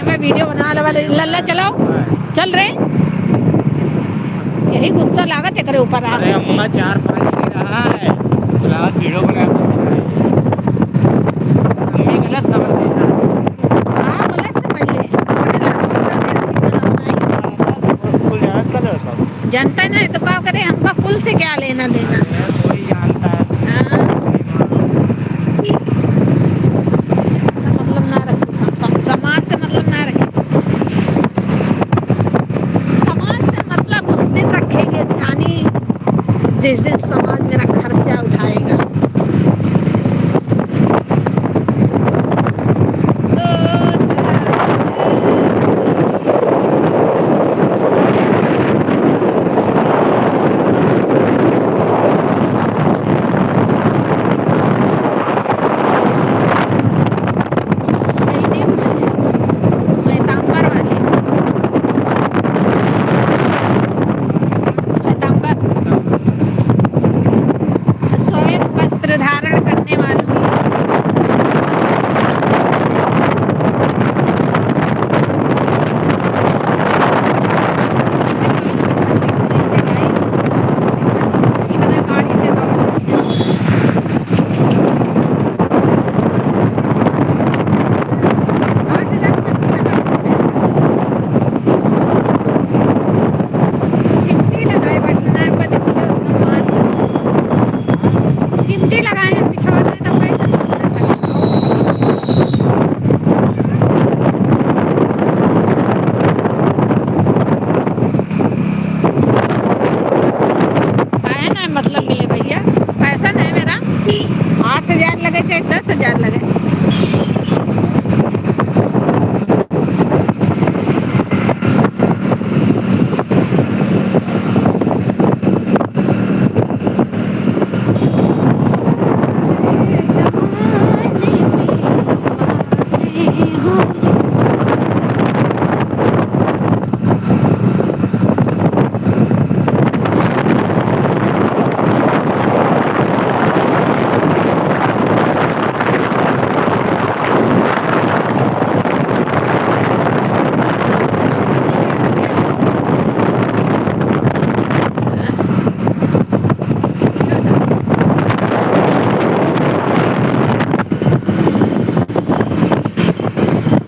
मैं वीडियो बना वाले लल्ला चलो चल रहे यही गुस्सा लागत है करे ऊपर आ अम्मा 4-5 नहीं रहा है वीडियो बना अम्मी गलत समझ लेना हाँ गलत समझ ले जनता नहीं तो क्या करे हमका कुल से क्या लेना देना कोई जानता है मतलब ना रखे समाज से मतलब ना रखे समाज से मतलब उस दिन रखेंगे जानी जिस दिन समाज मेरा खर्चा उठाएगा श्वेतांबर वाले श्वेतांबर श्वेत वस्त्र धारण करने वालों की इतना गाड़ी से दौड़ रही है 8,000 चिमटी लगाए बैठना है पर चिमटी लगाए हैं पिछवाड़े में तो भाई है ना मतलब मिले भैया पैसा नहीं मेरा 8,000 लगे चाहे 10,000 लगे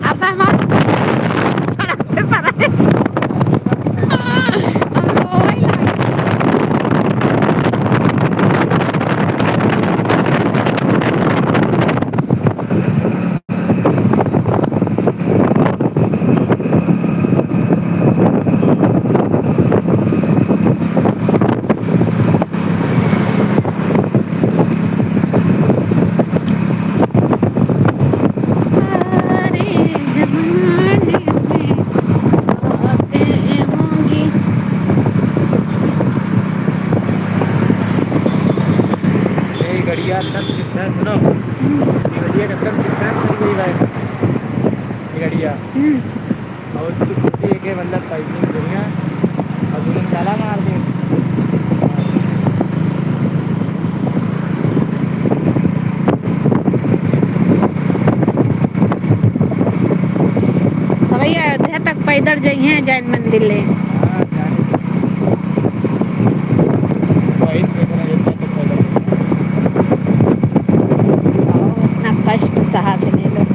अब हम सड़क पे पड़ा है वही लाइन सारे जमाने में बातें होंगी ये गड़िया सब कितना सुनो ये गड़िया कब तक कितना चल गई भाई ये गड़िया और तो छोटी है कि मतलब पाइपिंग दुनिया अब उन्हें चाला मार दे तो भैया अयोध्या तक पैदल जाइए जैन मंदिर ले हाँ जाने वही देखना जब तक पैदल और इतना कष्ट सहा थे नहीं लोग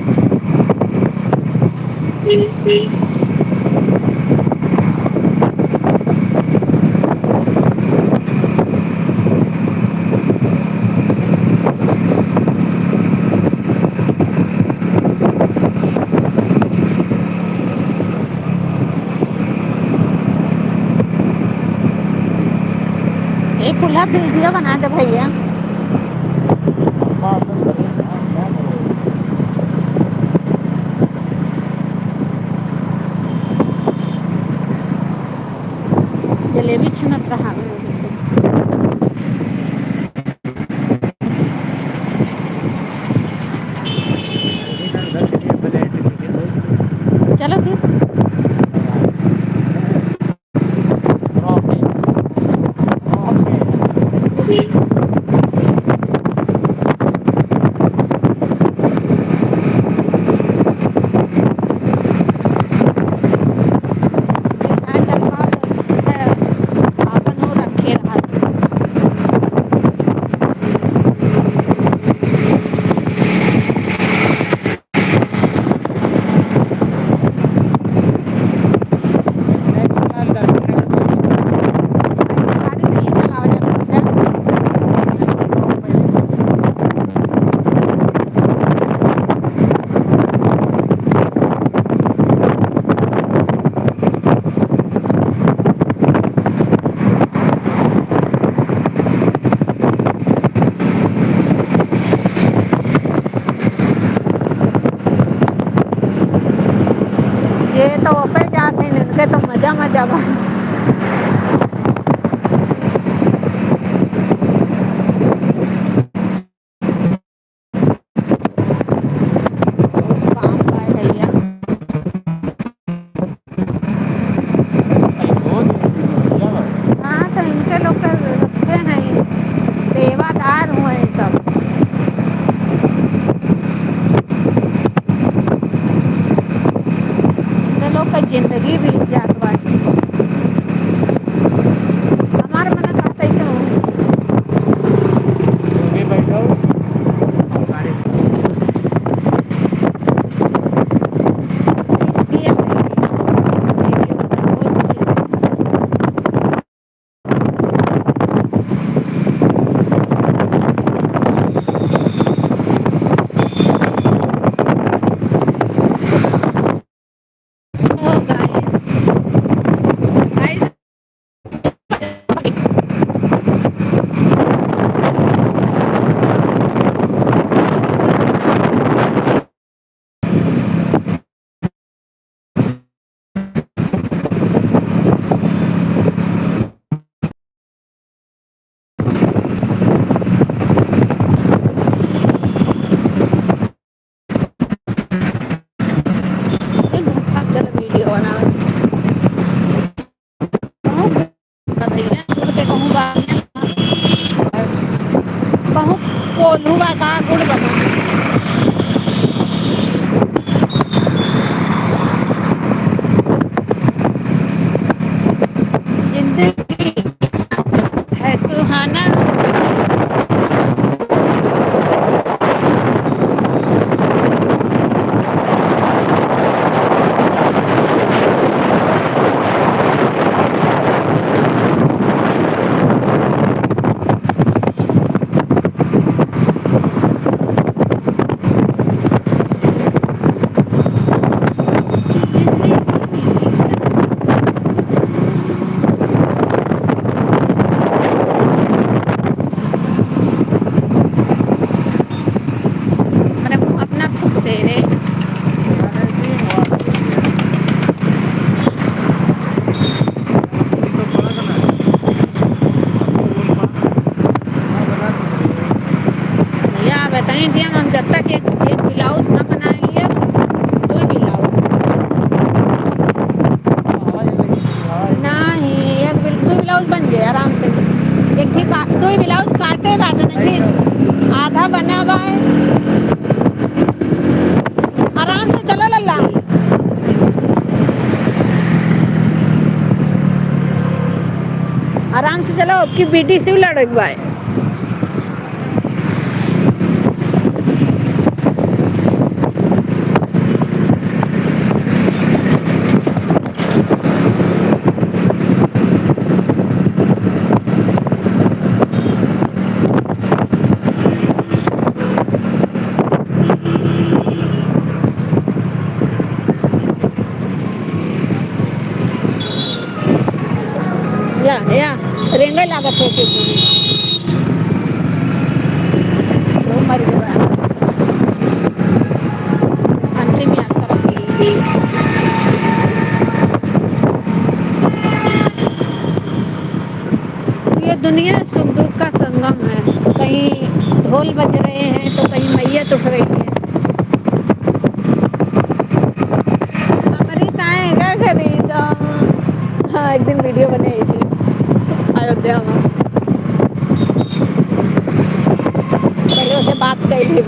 ये पुला वीडियो बना दे भैया जलेबी छनत रहा चलो फिर कोल्हू का गुड़ बना। जिंदगी है सुहाना। मेरे मुँह अपना थूक दे रे। भैया बता इंडिया में हम जब तक एक ब्लाउज न बना लिए कोई ब्लाउज नहीं। दो ब्लाउज बन गए आराम से। एक ठीक दो ब्लाउज काटे बाटे नहीं आधा बना हुआ है। आराम से चलो लल्ला। आराम से चलो आपकी बेटी से लड़वा है। या रेंगा लागत है कि तो मर गया अंतिम यात्रा। ये दुनिया सुख दुख का संगम है। कहीं ढोल बज रहे हैं तो कहीं मैयत उठ रही है। अमृत आएगा खरीदा। हाँ एक दिन वीडियो बने ऐसे अयोध्या में। पहले उसे बात कही थी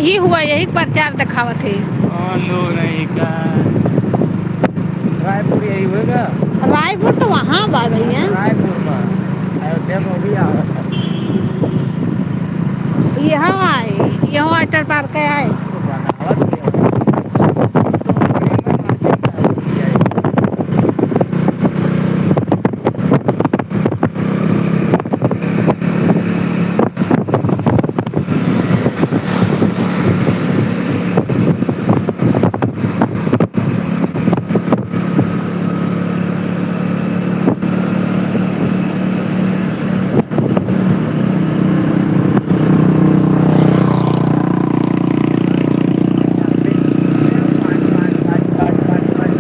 यही हुआ, यही प्रचार दिखावत है। लो नहीं का रायपुर यही होगा। रायपुर तो वहाँ बा भैया, रायपुर में अयोध्या में भी आ रहा था। यहाँ आए, यहाँ वाटर पार्क आए। तो बनावट क्या है? तो प्रेमा मार्केट में होती है।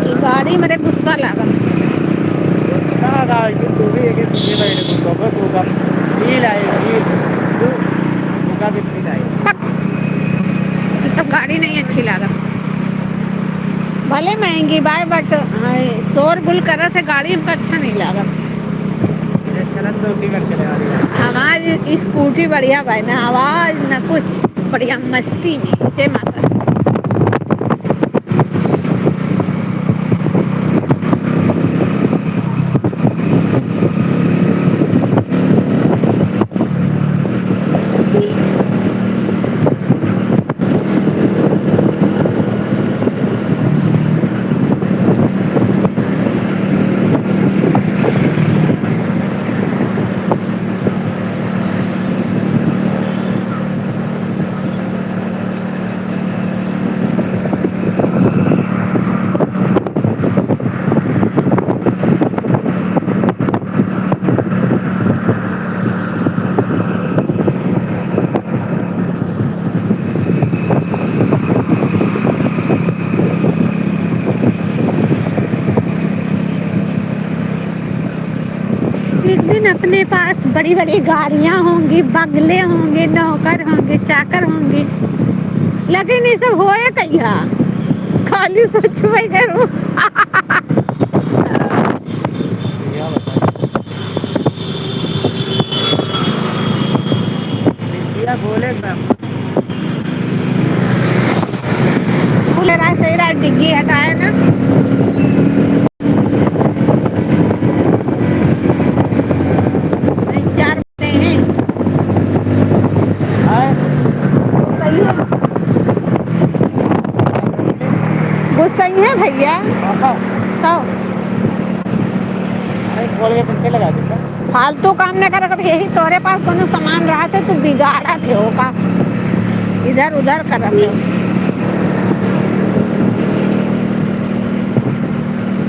ये गाड़ी मेरे गुस्सा लागत। ये सब गाड़ी नहीं अच्छी लागत, भले महंगी बाय बट शोर गुल कर से गाड़ी हमको अच्छा नहीं लागत। हमारी स्कूटी बढ़िया भाई ना, आवाज न कुछ, बढ़िया मस्ती में। जय माता दी। एक दिन अपने पास बड़ी बड़ी गाड़ियां होंगी, बंगले होंगे, नौकर होंगे, चाकर होंगे, लेकिन ये सब होए कहिया, खाली सोचबे करू। बोले बोले राय सही राय डिग्गी हटाया ना। नहीं, चार बते हैं। सही है, वो सही है भैया। तो खोल के पंखे लगा देता। फालतू काम न कर, अगर यही तोरे पास कोनो सामान रहा थे तो बिगाड़ा थे होगा, इधर उधर करत हो।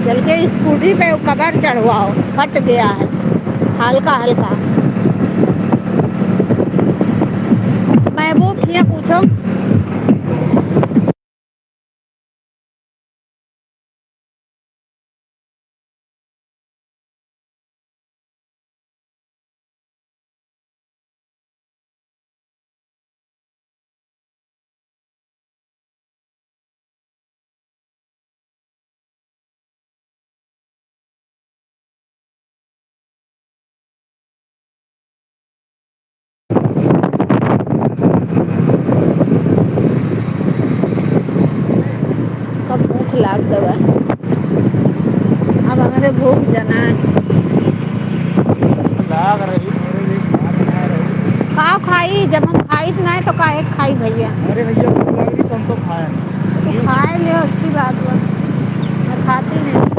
चल के स्कूटी पे कवर चढ़वाओ, फट गया है हल्का हल्का। महबूब ये पूछो। कब भूख लाग दवा, अब हमारे भूख जना लाग रही मेरे लिए खा बना रही। का खाई, जब हम खाई तो नहीं तो काहे खाई भैया। अरे भैया भूख लग रही तो हम तो खाए। तो खाए ले, अच्छी बात बा, मैं खाती नहीं।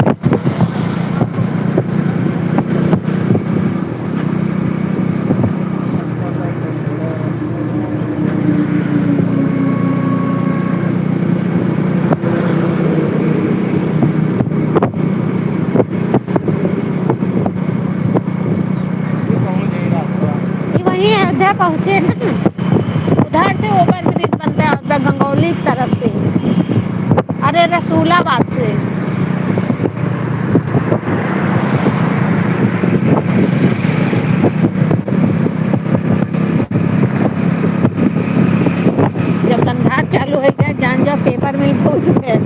अयोध्या पहुँचे ना, उधर से ओवर ब्रिज बनता है उधर गंगौली की तरफ से, अरे रसूलाबाद से। जब धंधा चालू हो जाए जान जाओ, पेपर मिल पहुँच गए।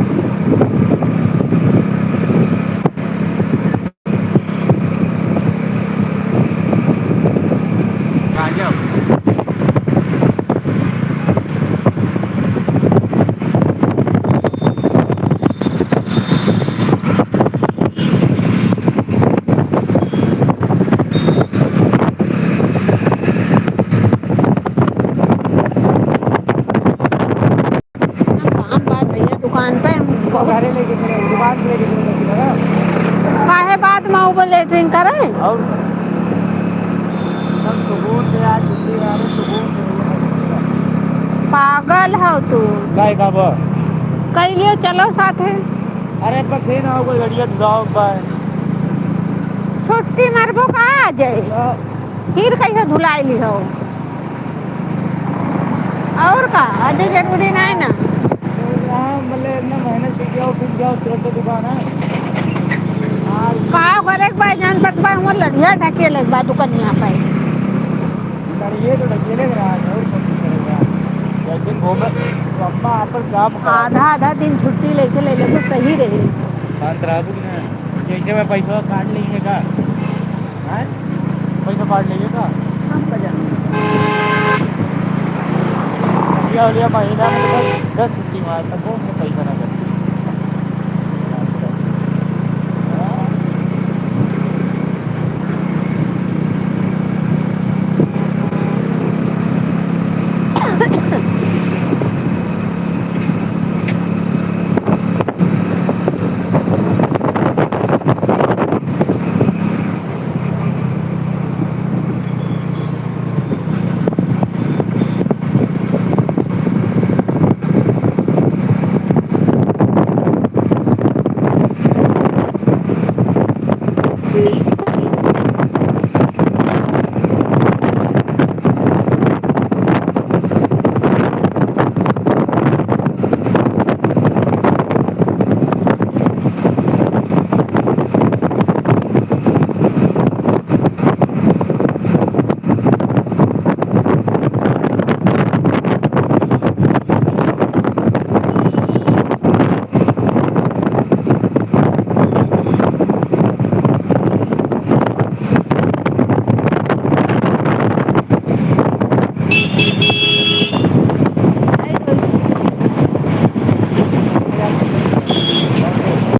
सुबह लेटरिंग करे और सब सुकून से आज छुट्टी आ रही, सुकून से भैया। पागल हो तू काय का बा? कई लियो चलो साथे अरे पर थे ना कोई गड़िया दुदाओ पाए छुट्टी मारबो का आ जाए फिर कहीं धुलाई ली हो और का आज जरूरी नहीं ना मतलब इतना मेहनत कर जाओ फिर जाओ तुरंत दुकान है का करे भाई जान पटवा हमर लड़िया ढके लग बा दुकनिया पे ये तो ढकेले रहा है और कुछ नहीं करेगा जैसे घूमे तो अम्मा आप पर काम आधा आधा दिन छुट्टी लेके ले ले तो सही रही शांत रहा तू ना जैसे मैं पैसा काट लेंगे का हैं पैसा काट लेंगे का हम का जान लिया महीना में 10 छुट्टी मार तक वो पैसा